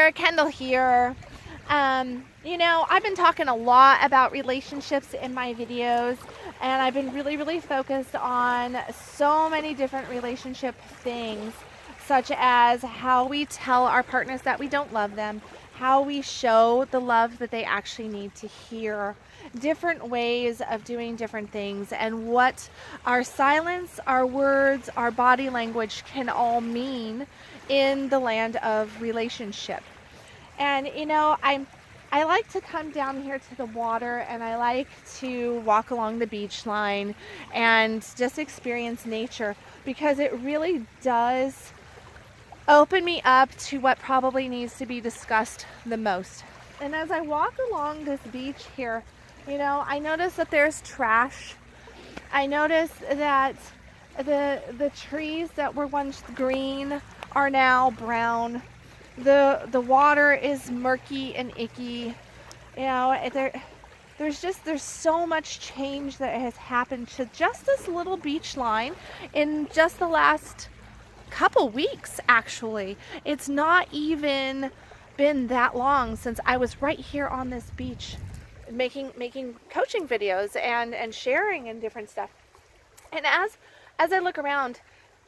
there, Kendall here. I've been talking a lot about relationships in my videos, and I've been really focused on so many different relationship things, such as how we tell our partners that we don't love them, how we show the love that they actually need to hear, different ways of doing different things, and what our silence, our words, our body language can all mean in the land of relationship. And I like to come down here to the water, and I like to walk along the beach line and just experience nature, because it really does open me up to what probably needs to be discussed the most. And as I walk along this beach here, I notice that there's trash. I notice that the trees that were once green are now brown. The water is murky and icky. There's so much change that has happened to just this little beach line in just the last couple weeks. Actually, it's not even been that long since I was right here on this beach making coaching videos and sharing and different stuff. And as I look around,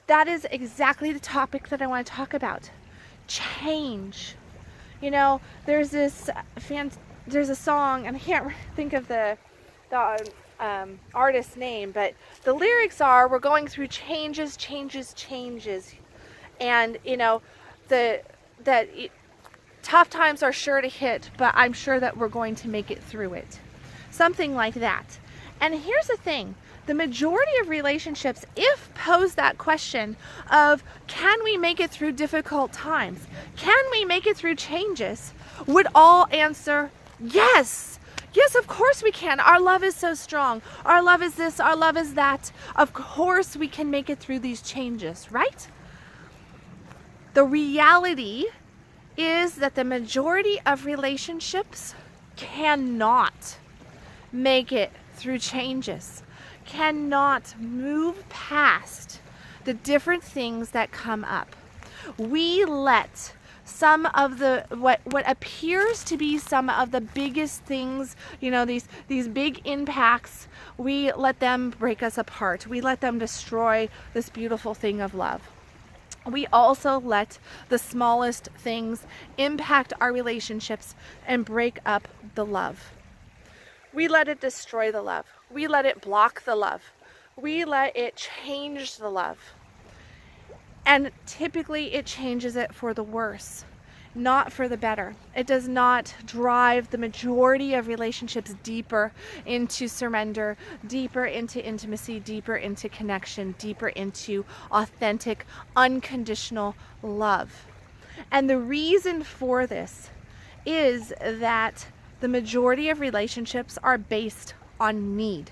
that is exactly the topic that I want to talk about. Change. There's there's a song, and I can't think of the artist's name, but the lyrics are, we're going through changes, and tough times are sure to hit, but I'm sure that we're going to make it through it. Something like that. And here's the thing. The majority of relationships, if posed that question of, can we make it through difficult times? Can we make it through changes? Would all answer, yes. Yes, of course we can. Our love is so strong. Our love is this, our love is that. Of course we can make it through these changes, right? The reality is that the majority of relationships cannot make it through changes, cannot move past the different things that come up. We let some of the what appears to be some of the biggest things, these big impacts, we let them break us apart. We let them destroy this beautiful thing of love. We also let the smallest things impact our relationships and break up the love. We let it destroy the love. We let it block the love. We let it change the love. And typically it changes it for the worse, not for the better. It does not drive the majority of relationships deeper into surrender, deeper into intimacy, deeper into connection, deeper into authentic, unconditional love. And the reason for this is that the majority of relationships are based on need.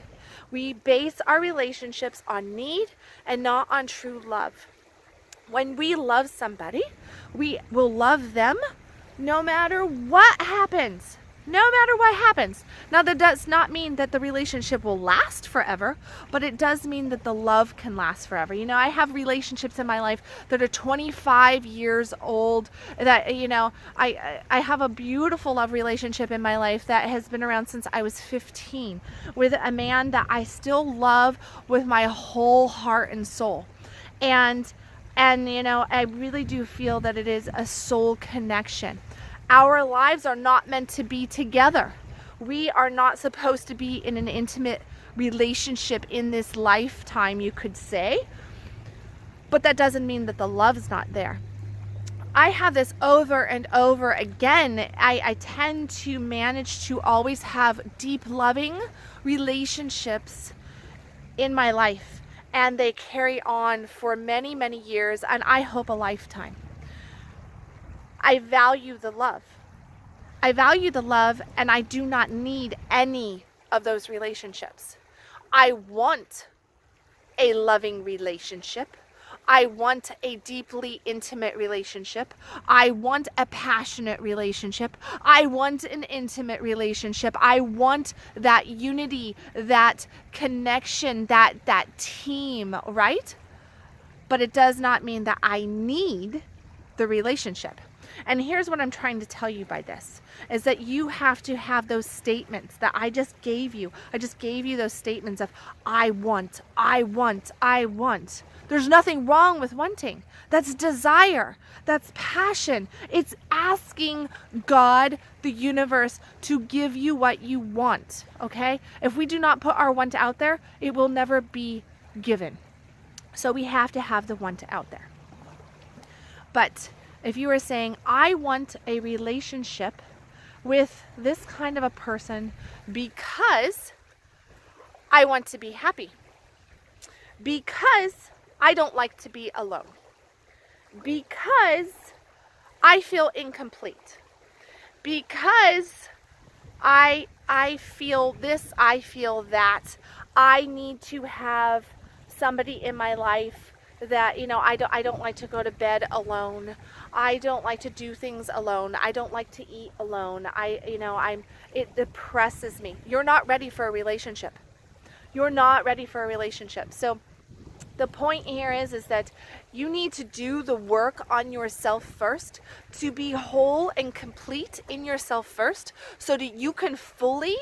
We base our relationships on need and not on true love. When we love somebody, we will love them no matter what happens. No matter what happens. Now, that does not mean that the relationship will last forever, but it does mean that the love can last forever. I have relationships in my life that are 25 years old, that, I have a beautiful love relationship in my life that has been around since I was 15 with a man that I still love with my whole heart and soul. And I really do feel that it is a soul connection. Our lives are not meant to be together. We are not supposed to be in an intimate relationship in this lifetime, you could say. But that doesn't mean that the love's not there. I have this over and over again. I tend to manage to always have deep, loving relationships in my life. And they carry on for many, many years, and I hope a lifetime. I value the love. I value the love, and I do not need any of those relationships. I want a loving relationship. I want a deeply intimate relationship. I want a passionate relationship. I want an intimate relationship. I want that unity, that connection, that team, right? But it does not mean that I need the relationship. And here's what I'm trying to tell you by this, is that you have to have those statements that I just gave you. I just gave you those statements of I want, I want, I want. There's nothing wrong with wanting. That's desire. That's passion. It's asking God, the universe, to give you what you want, okay? If we do not put our want out there, it will never be given. So we have to have the want out there. But if you are saying, I want a relationship with this kind of a person because I want to be happy, because I don't like to be alone, because I feel incomplete, because I feel this, I feel that, I need to have somebody in my life that, you know, I don't like to go to bed alone. I don't like to do things alone. I don't like to eat alone. It depresses me. You're not ready for a relationship. You're not ready for a relationship. So the point here is that you need to do the work on yourself first, to be whole and complete in yourself first, so that you can fully,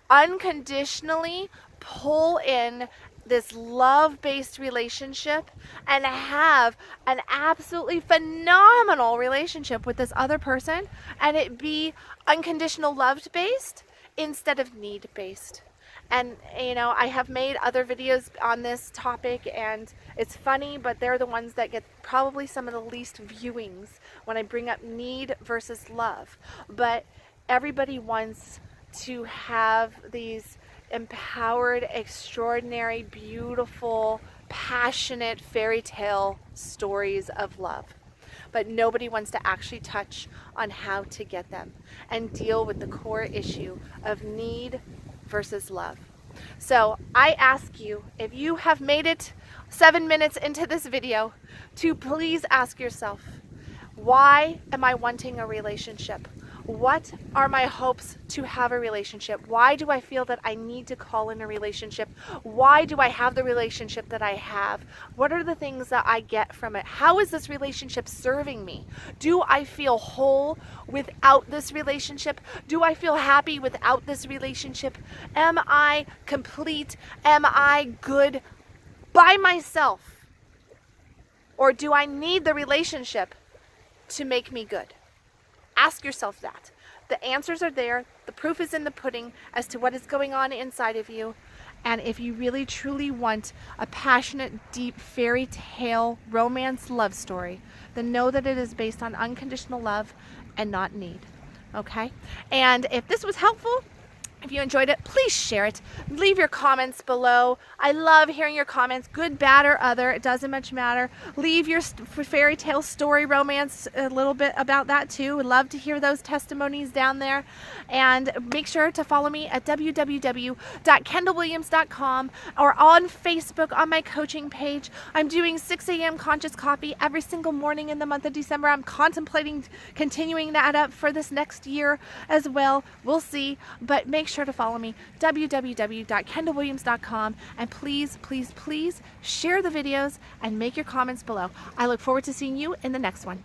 unconditionally pull in this love-based relationship and have an absolutely phenomenal relationship with this other person, and it be unconditional love-based instead of need-based. And you know, I have made other videos on this topic, and it's funny, but they're the ones that get probably some of the least viewings when I bring up need versus love. But everybody wants to have these empowered, extraordinary, beautiful, passionate fairy tale stories of love. But nobody wants to actually touch on how to get them and deal with the core issue of need versus love. So I ask you, if you have made it 7 minutes into this video, to please ask yourself, why am I wanting a relationship? What are my hopes to have a relationship? Why do I feel that I need to call in a relationship? Why do I have the relationship that I have? What are the things that I get from it? How is this relationship serving me? Do I feel whole without this relationship? Do I feel happy without this relationship? Am I complete? Am I good by myself? Or do I need the relationship to make me good? Ask yourself that. The answers are there. The proof is in the pudding as to what is going on inside of you. And if you really truly want a passionate, deep, fairy tale, romance love story, then know that it is based on unconditional love and not need. Okay? And if this was helpful, if you enjoyed it, please share it. Leave your comments below. I love hearing your comments, good, bad, or other. It doesn't much matter. Leave your fairy tale story, romance, a little bit about that too. Would love to hear those testimonies down there. And make sure to follow me at www.kendallwilliams.com or on Facebook on my coaching page. I'm doing 6 a.m. conscious coffee every single morning in the month of December. I'm contemplating continuing that up for this next year as well. We'll see, but make sure to follow me, www.kendallwilliams.com, and please, please, please share the videos and make your comments below. I look forward to seeing you in the next one.